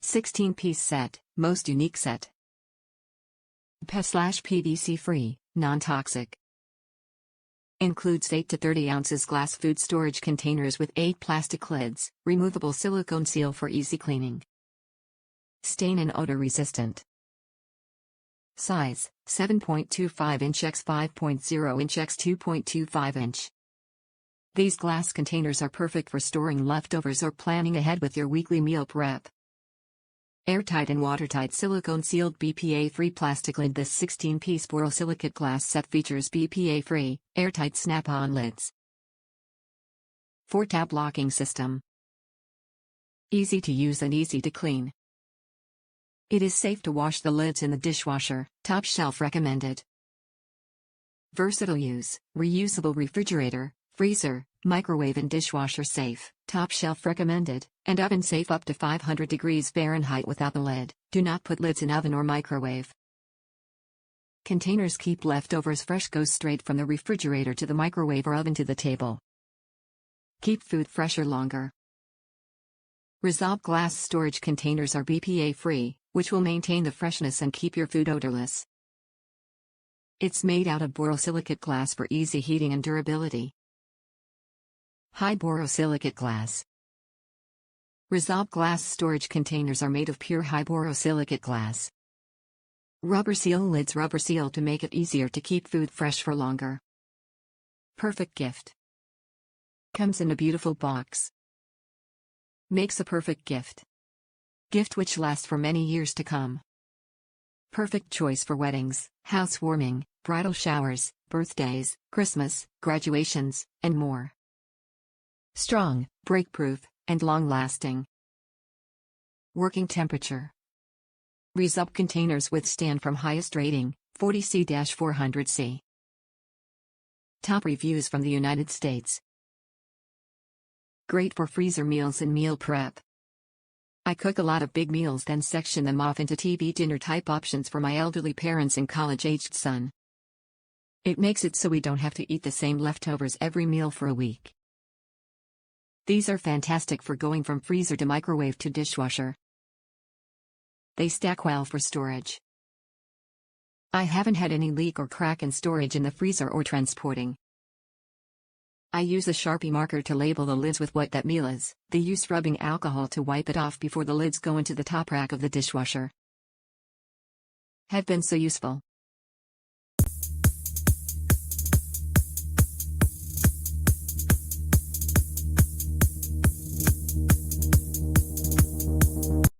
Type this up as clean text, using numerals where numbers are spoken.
16-piece set, most unique set. BPA/PVC-free, non-toxic. Includes 8 to 30 ounces glass food storage containers with 8 plastic lids, removable silicone seal for easy cleaning. Stain and odor resistant. Size, 7.25 inch x 5.0 inch x 2.25 inch. These glass containers are perfect for storing leftovers or planning ahead with your weekly meal prep. Airtight and watertight silicone-sealed BPA-free plastic lid. This 16-piece borosilicate glass set features BPA-free, airtight snap-on lids. 4-tab locking system. Easy to use and easy to clean. It is safe to wash the lids in the dishwasher, top shelf recommended. Versatile use, reusable refrigerator, freezer, microwave and dishwasher safe, top shelf recommended, and oven safe up to 500 degrees Fahrenheit without the lid. Do not put lids in oven or microwave. Containers keep leftovers fresh. Goes straight from the refrigerator to the microwave or oven to the table. Keep food fresher longer. Reusable glass storage containers are BPA-free, which will maintain the freshness and keep your food odorless. It's made out of borosilicate glass for easy heating and durability. High borosilicate glass. Reusable glass storage containers are made of pure high borosilicate glass. Rubber seal lids. Rubber seal to make it easier to keep food fresh for longer. Perfect gift. Comes in a beautiful box. Makes a perfect gift. Gift which lasts for many years to come. Perfect choice for weddings, housewarming, bridal showers, birthdays, Christmas, graduations, and more. Strong, break-proof, and long-lasting. Working temperature. Reusable containers withstand from highest rating, 40C-400C. Top reviews from the United States. Great for freezer meals and meal prep. I cook a lot of big meals, then section them off into TV dinner type options for my elderly parents and college-aged son. It makes it so we don't have to eat the same leftovers every meal for a week. These are fantastic for going from freezer to microwave to dishwasher. They stack well for storage. I haven't had any leak or crack in storage in the freezer or transporting. I use a Sharpie marker to label the lids with what that meal is. They use rubbing alcohol to wipe it off before the lids go into the top rack of the dishwasher. Have been so useful.